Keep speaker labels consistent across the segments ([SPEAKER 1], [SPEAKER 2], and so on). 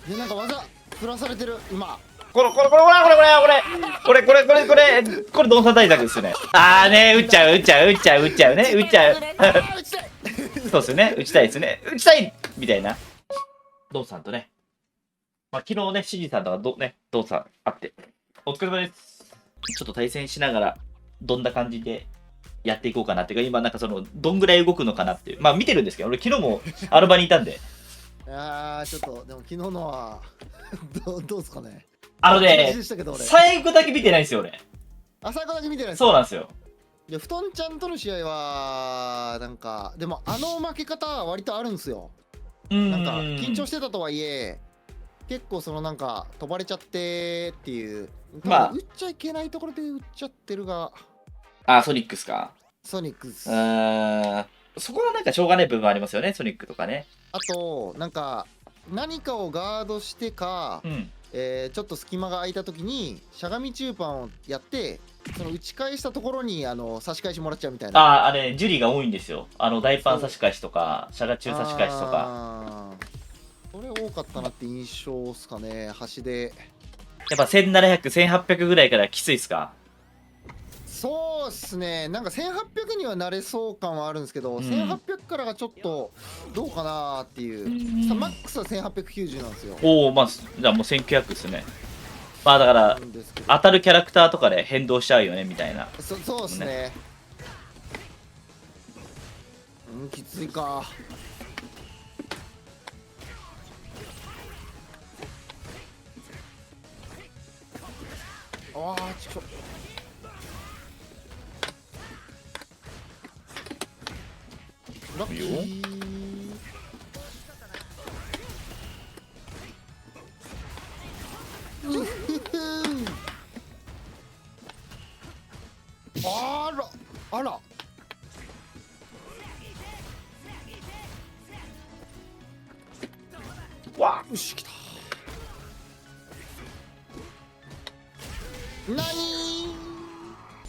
[SPEAKER 1] で、なんか技振らされてる今。
[SPEAKER 2] これ、動作対策ですね。あーね、撃っちゃうね、撃っちゃう。
[SPEAKER 1] 打ちたい。
[SPEAKER 2] そうですよね、撃ちたいですね。撃ちたいみたいな。ドンさんとね、まあ、昨日ね、シジさんとかドンさん会って、お疲れ様です。ちょっと対戦しながら、どんな感じでやっていこうかなっていうか、今なんかどんぐらい動くのかなっていう。まあ見てるんですけど、俺昨日もアルバにいたんで。
[SPEAKER 1] ちょっと、でも昨日のはどうですかね。
[SPEAKER 2] あのね
[SPEAKER 1] 同じでしたけど俺
[SPEAKER 2] 最後だけ見てないんですよ、俺。
[SPEAKER 1] 朝からだけ見てないです。
[SPEAKER 2] そうなんですよ。
[SPEAKER 1] で、布団ちゃんとの試合は、なんか、でも負け方は割とあるんですよ。なんか、緊張してたとはいえ、結構なんか、飛ばれちゃってっていう、
[SPEAKER 2] まあ
[SPEAKER 1] 打っちゃいけないところで打っちゃってるが、
[SPEAKER 2] あ、ソニックスか。
[SPEAKER 1] ソニックス。
[SPEAKER 2] そこはなんかしょうがない部分ありますよね、ソニックとかね。
[SPEAKER 1] あと、なんか、何かをガードしてか、
[SPEAKER 2] うん。
[SPEAKER 1] ちょっと隙間が空いた時にしゃがみ中盤をやって打ち返したところに差し返しもらっちゃうみたいな。
[SPEAKER 2] あれ、ジュリーが多いんですよ。大パン差し返しとか、シャガ中差し返しとか。
[SPEAKER 1] それ多かったなって印象っすかね。端で
[SPEAKER 2] やっぱ1700、1800ぐらいからきついっすか？
[SPEAKER 1] そうっすね。なんか1800にはなれそう感はあるんですけど、1800からがちょっとどうかなっていう。マックスは1890なんですよ。
[SPEAKER 2] おお、まあ、じゃあもう1900っすね。まあだから、当たるキャラクターとかで変動しちゃうよね、みたいな。
[SPEAKER 1] そうっすね。きついか。ちょっとラッキー。あら
[SPEAKER 2] わ
[SPEAKER 1] よし来た。なに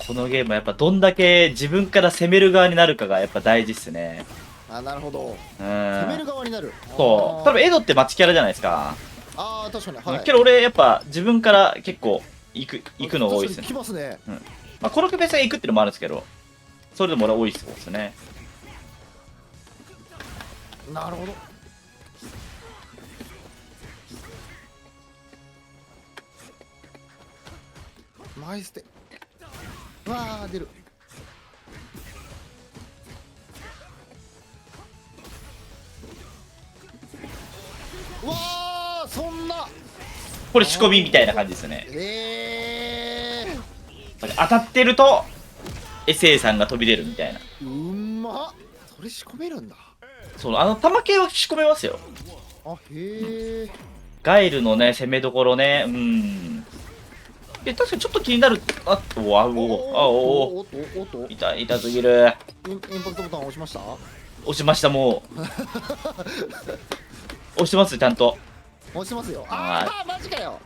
[SPEAKER 2] このゲームはやっぱどんだけ自分から攻める側になるかがやっぱ大事っすね。
[SPEAKER 1] なるほど。
[SPEAKER 2] 攻
[SPEAKER 1] 攻める側になる。
[SPEAKER 2] そう。多分エドって街キャラじゃないですか。
[SPEAKER 1] 確かに。はい。
[SPEAKER 2] けど俺やっぱ自分から結構行くの多いっすね。
[SPEAKER 1] 来ますね。
[SPEAKER 2] まあ、コロクベスが行くっていうのもあるんですけど、それでも俺多いっすね。
[SPEAKER 1] なるほど。マイステ。出る。そんな。
[SPEAKER 2] これ仕込みみたいな感じですね。当たってると SA さんが飛び出るみたいな。
[SPEAKER 1] それ仕込めるんだ。
[SPEAKER 2] そう、玉系は仕込めますよ。
[SPEAKER 1] へえ。
[SPEAKER 2] ガイルのね、攻めどころね、確かにちょっと気になる。痛すぎる。
[SPEAKER 1] インパクトボタン押しました？
[SPEAKER 2] 押しました、もう。押してます、ちゃんと。
[SPEAKER 1] 押してますよ。マジかよ。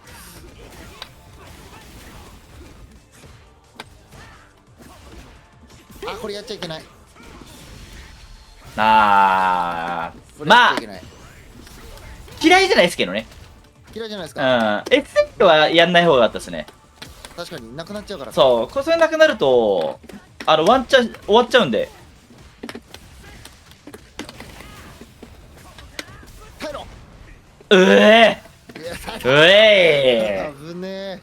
[SPEAKER 1] これやっちゃいけない。
[SPEAKER 2] まあ、嫌いじゃないですけどね。
[SPEAKER 1] 嫌いじゃないですか。
[SPEAKER 2] エッセットはやんない方が良かったですね。
[SPEAKER 1] 確かになくなっちゃうから。
[SPEAKER 2] そう、それなくなると、ワンチャン終わっちゃうんで。
[SPEAKER 1] 帰ろ
[SPEAKER 2] うえ
[SPEAKER 1] 危ね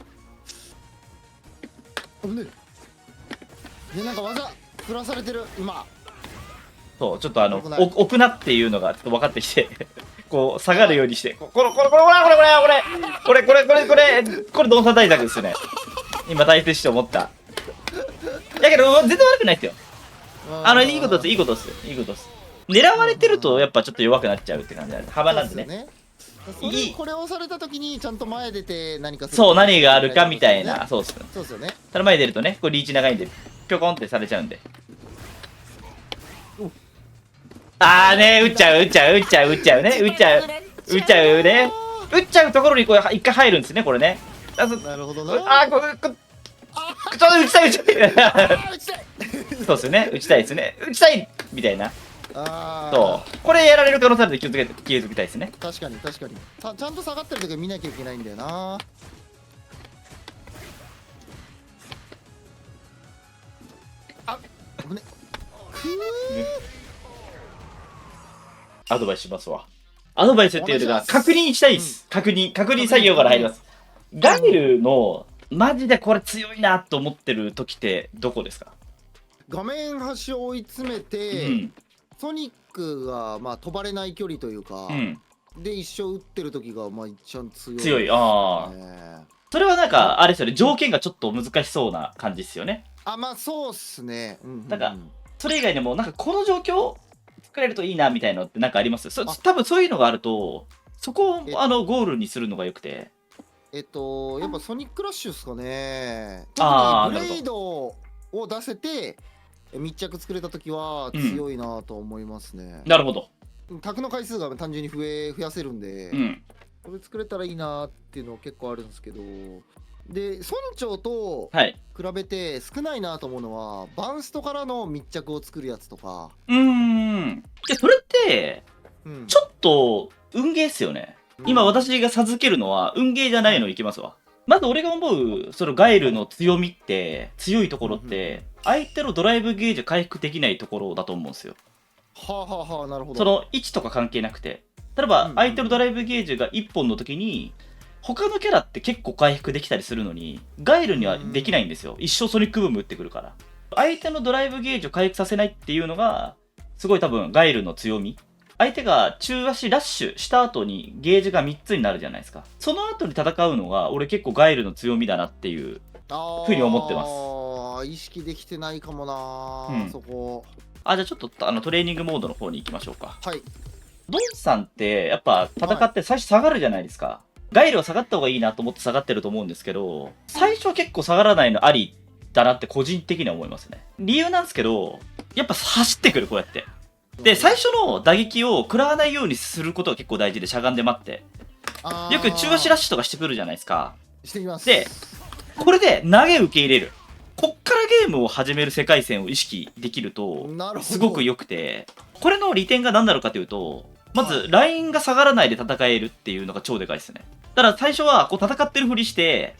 [SPEAKER 1] え。なんか技振らされてる今。
[SPEAKER 2] そう、ちょっと置くなっていうのがちょっと分かってきてこう下がるようにして、これ動作対策ですね。今対戦して思った。だけど全然悪くないですよ。いいことです。狙われてるとやっぱちょっと弱くなっちゃうって感じなんで、幅なんでね。
[SPEAKER 1] これをされた時にちゃんと前出て何かする。
[SPEAKER 2] そう、何があるかみたいな。そうっす。
[SPEAKER 1] そうですよね。
[SPEAKER 2] ただ前出るとね、これリーチ長いんでピョコンってされちゃうんで。打っちゃうね。打っちゃうところにこう一回入るんですね、これね。
[SPEAKER 1] なるほどな。
[SPEAKER 2] ちょっと打ちたい。そうですよね、打ちたいですね。打ちたいみたいな。
[SPEAKER 1] あ
[SPEAKER 2] これやられる可能性あるんで気をつけたいですね。
[SPEAKER 1] 確かに確かに。ちゃんと下がってる時は見なきゃいけないんだよな。あ、危ね。
[SPEAKER 2] アドバイスしますわ。アドバイスっていうのが確認したいです。確認作業から入ります。ガイルのマジでこれ強いなと思ってる時ってどこですか？
[SPEAKER 1] 画面端を追い詰めて、ソニックがまあ飛ばれない距離というか、で一生打ってる時がまあ一番強い、
[SPEAKER 2] 強い。ああ。それはなんかあれですよね、条件がちょっと難しそうな感じですよね。
[SPEAKER 1] あ、まあそうっすね。
[SPEAKER 2] なんかそれ以外でもなんかこの状況作れるといいなみたいなのってなんかあります？多分そういうのがあるとそこをゴールにするのがよくて。
[SPEAKER 1] やっぱソニックラッシュっすかね。
[SPEAKER 2] ああ、
[SPEAKER 1] ブレイドを出せて密着作れた時は強いなと思いますね。
[SPEAKER 2] なるほど。
[SPEAKER 1] 卓の回数が単純に増やせるんで、これ作れたらいいなっていうのは結構あるんですけど、で村長と比べて少ないなと思うのは、バンストからの密着を作るやつとか。
[SPEAKER 2] でそれってちょっと運ゲーっすよね。今私が授けるのは運ゲーじゃないのいきますわ。まず俺が思うそのガイルの強みって強いところって相手のドライブゲージ回復できないところだと思うんですよ。
[SPEAKER 1] はあはあはあ、なるほど。
[SPEAKER 2] その位置とか関係なくて、例えば相手のドライブゲージが1本の時に他のキャラって結構回復できたりするのにガイルにはできないんですよ。一生ソニックブーム打ってくるから。相手のドライブゲージを回復させないっていうのがすごい多分ガイルの強み。相手が中足ラッシュした後にゲージが3つになるじゃないですか。その後に戦うのが俺結構ガイルの強みだなっていうふうに思ってます。
[SPEAKER 1] ああ、意識できてないかもな、そこ。
[SPEAKER 2] じゃあちょっとトレーニングモードの方に行きましょうか。
[SPEAKER 1] はい。
[SPEAKER 2] ドンさんってやっぱ戦って最初下がるじゃないですか。ガイルは下がった方がいいなと思って下がってると思うんですけど、最初は結構下がらないのありだなって個人的には思いますね。理由なんですけど、やっぱ走ってくるこうやって。で、最初の打撃を食らわないようにすることが結構大事で、しゃがんで待って。よく中足ラッシュとかしてくるじゃないですか。
[SPEAKER 1] してきます。
[SPEAKER 2] で、これで投げ受け入れる。こっからゲームを始める世界線を意識できると、すごく良くて、これの利点が何なのかというと、まず、ラインが下がらないで戦えるっていうのが超でかいですね。だから最初はこう戦ってるふりして、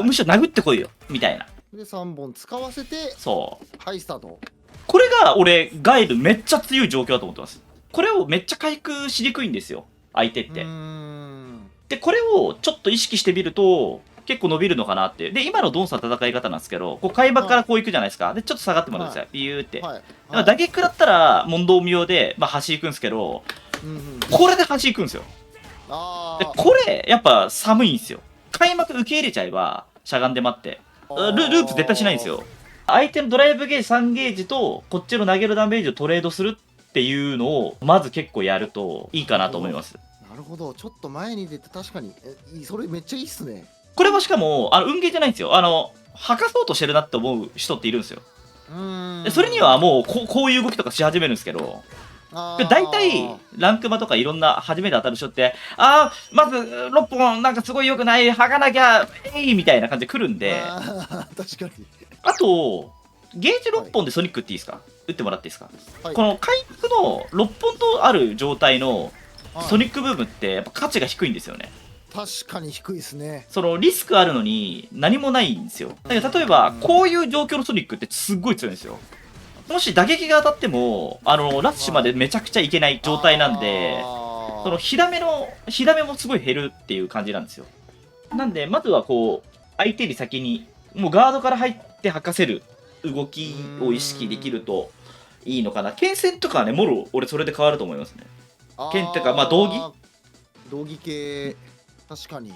[SPEAKER 2] むしろ殴ってこいよ、みたいな。
[SPEAKER 1] で、3本使わせて、
[SPEAKER 2] そう。
[SPEAKER 1] はい、スタート。
[SPEAKER 2] これが俺、ガイルめっちゃ強い状況だと思ってます。これをめっちゃ回復しにくいんですよ、相手って。で、これをちょっと意識してみると、結構伸びるのかなって。で、今のドンさんの戦い方なんですけど、こう開幕からこう行くじゃないですか。で、ちょっと下がってもらってください。ビューって。打撃食らったら問答無用で、まあ、端行くんですけど、これで端行くんですよ。で、これ、やっぱ寒いんですよ。開幕受け入れちゃえば、しゃがんで待って。ループ絶対しないんですよ。相手のドライブゲージ3ゲージと、こっちの投げるダメージをトレードするっていうのを、まず結構やるといいかなと思います。
[SPEAKER 1] なるほど。ちょっと前に出て確かに、それめっちゃいいっすね。
[SPEAKER 2] これもしかも、運ゲーじゃないんですよ。吐かそうとしてるなって思う人っているんですよ。それにはもうこういう動きとかし始めるんですけど、大体、ランクマとかいろんな初めて当たる人って、まず6本なんかすごい良くない、吐かなきゃ、みたいな感じで来るんで、
[SPEAKER 1] 確かに。
[SPEAKER 2] あと、ゲージ6本でソニックっていいですか？打ってもらっていいですか？この回復の6本とある状態のソニックブームってやっぱ価値が低いんですよね。
[SPEAKER 1] 確かに低いですね。
[SPEAKER 2] そのリスクあるのに何もないんですよ。だから例えば、こういう状況のソニックってすっごい強いんですよ。もし打撃が当たっても、ラッシュまでめちゃくちゃいけない状態なんで、その火ダメもすごい減るっていう感じなんですよ。なんで、まずはこう、相手に先に、もうガードから入って吐かせる動きを意識できるといいのかな。剣戦とかはね、もろ俺それで変わると思いますね。剣ってか、まあ道着
[SPEAKER 1] 系、確かに。